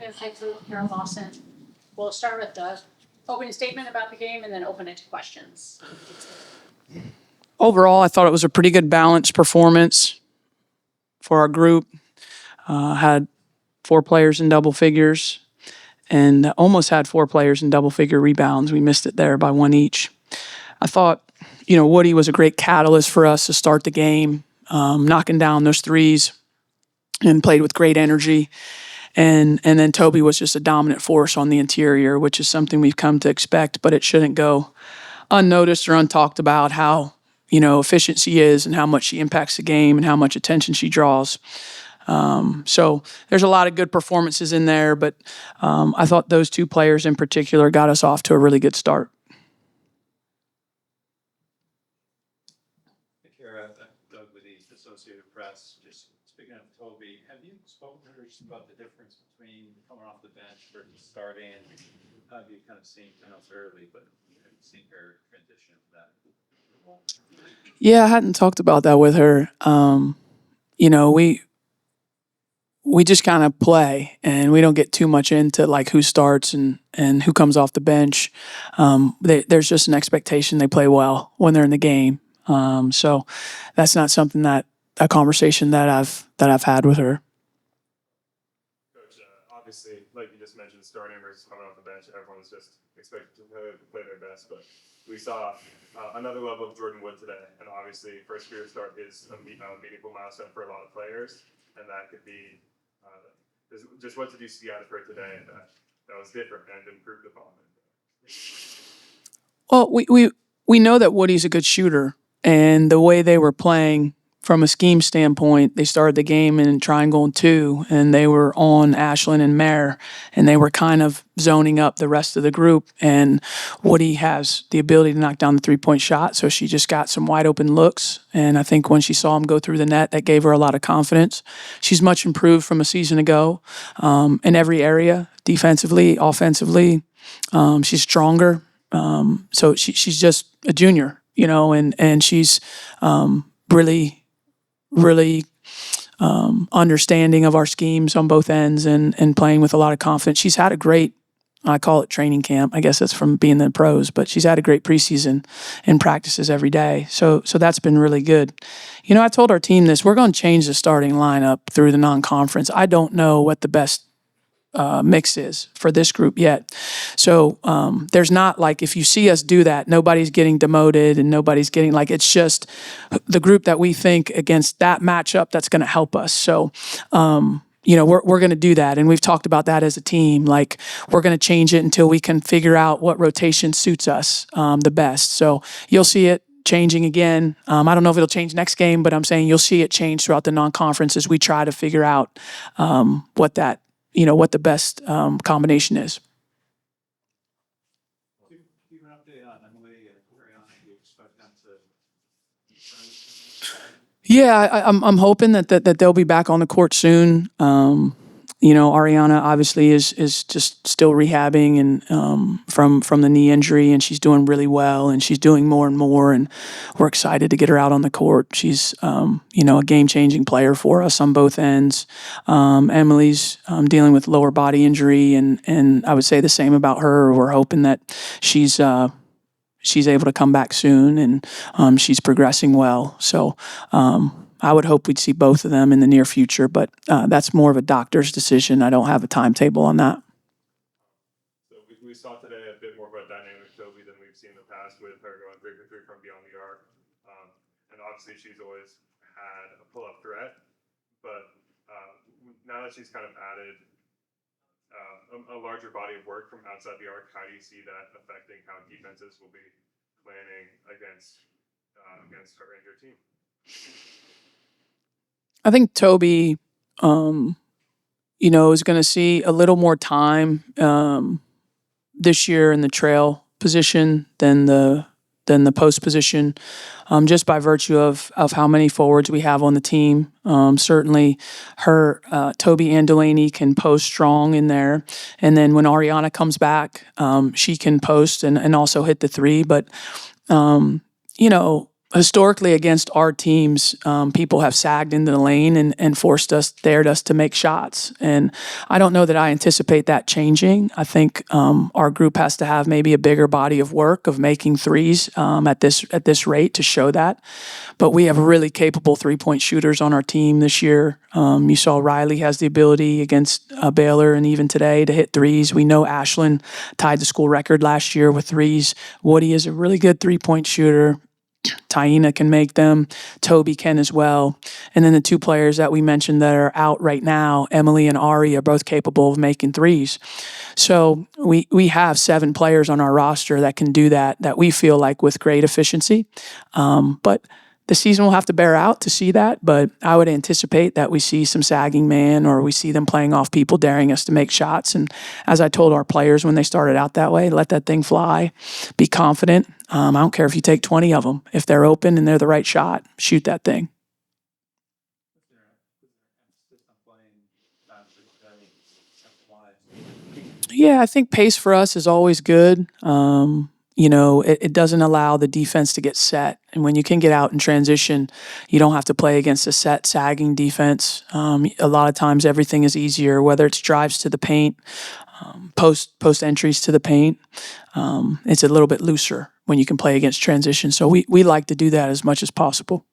As head coach here, Lawson, we'll start with the opening statement about the game and then open it to questions. Overall, I thought it was a pretty good balanced performance for our group. Had 4 players in double figures and almost had 4 players in double figure rebounds. We missed it there by 1 each. I thought, Woody was a great catalyst for us to start the game, knocking down those threes and played with great energy. And then Toby was just a dominant force on the interior, which is something we've come to expect, but it shouldn't go unnoticed or untalked about how, efficient she is and how much she impacts the game and how much attention she draws. So there's a lot of good performances in there, but I thought those 2 players in particular got us off to a really good start. Doug with the Associated Press. Just speaking of Toby, have you spoken to her about the difference between coming off the bench versus starting? How have you kind of seen, I know it's early, but have you seen her transition to that? Yeah, I hadn't talked about that with her. We just kind of play, and we don't get too much into like who starts and who comes off the bench. There's just an expectation they play well when they're in the game. So that's not something a conversation that I've had with her. Coach, obviously, like you just mentioned, starting versus coming off the bench, everyone's just expected to play their best. But we saw another level of Jordan Wood today, and obviously, first career start is a meaningful milestone for a lot of players, and that could be just what did you see out of her today that was different and improved upon it? Well, we know that Woody's a good shooter, and the way they were playing from a scheme standpoint, they started the game in triangle and 2, and they were on Ashlyn and Mare, and they were kind of zoning up the rest of the group. And Woody has the ability to knock down the 3-point shot, so she just got some wide open looks. And I think when she saw him go through the net, that gave her a lot of confidence. She's much improved from a season ago in every area, defensively, offensively. She's stronger. So she's just a junior, and she's really understanding of our schemes on both ends and playing with a lot of confidence. She's had a great, I call it training camp. I guess that's from being in the pros, but she's had a great preseason and practices every day. So that's been really good. I told our team this, we're going to change the starting lineup through the non-conference. I don't know what the best mix is for this group yet. So there's not like, if you see us do that, nobody's getting demoted and nobody's getting it's just the group that we think against that matchup that's going to help us. So, we're going to do that. And we've talked about that as a team. Like, we're going to change it until we can figure out what rotation suits us the best. So you'll see it changing again. I don't know if it'll change next game, but I'm saying you'll see it change throughout the non-conference as we try to figure out what the best combination is. Keep an update on Emily and Ariana. Do you expect them to? Yeah, I'm hoping that they'll be back on the court soon. Ariana obviously is just still rehabbing and from the knee injury, and she's doing really well, and she's doing more and more, and we're excited to get her out on the court. She's a game-changing player for us on both ends. Emily's dealing with lower body injury, and I would say the same about her. We're hoping that she's able to come back soon, and she's progressing well. So I would hope we'd see both of them in the near future, but that's more of a doctor's decision. I don't have a timetable on that. So we saw today a bit more of a dynamic Toby than we've seen in the past with her going 3 for 3 from beyond the arc. And obviously she's always had a pull-up threat, but now that she's kind of added a larger body of work from outside the arc, how do you see that affecting how defenses will be planning against her and your team? I think Toby, is going to see a little more time this year in the trail position than the post position, just by virtue of how many forwards we have on the team. Certainly, Toby and Delaney can post strong in there, and then when Ariana comes back, she can post and also hit the 3. But historically against our teams, people have sagged into the lane and dared us to make shots. And I don't know that I anticipate that changing. I think our group has to have maybe a bigger body of work of making threes at this rate to show that. But we have really capable three-point shooters on our team this year. You saw Riley has the ability against Baylor and even today to hit threes. We know Ashland tied the school record last year with threes. Woody is a really good three-point shooter. Taina can make them. Toby can as well. And then the two players that we mentioned that are out right now, Emily and Ari, are both capable of making threes. So we have 7 players on our roster that can do that we feel like with great efficiency. But the season will have to bear out to see that, but I would anticipate that we see some sagging man or we see them playing off people, daring us to make shots. And as I told our players when they started out that way, let that thing fly, be confident. I don't care if you take 20 of them. If they're open and they're the right shot, shoot that thing. Yeah, I think pace for us is always good. It doesn't allow the defense to get set. And when you can get out in transition, you don't have to play against a set, sagging defense. A lot of times everything is easier, whether it's drives to the paint, post entries to the paint. It's a little bit looser when you can play against transition. So we like to do that as much as possible.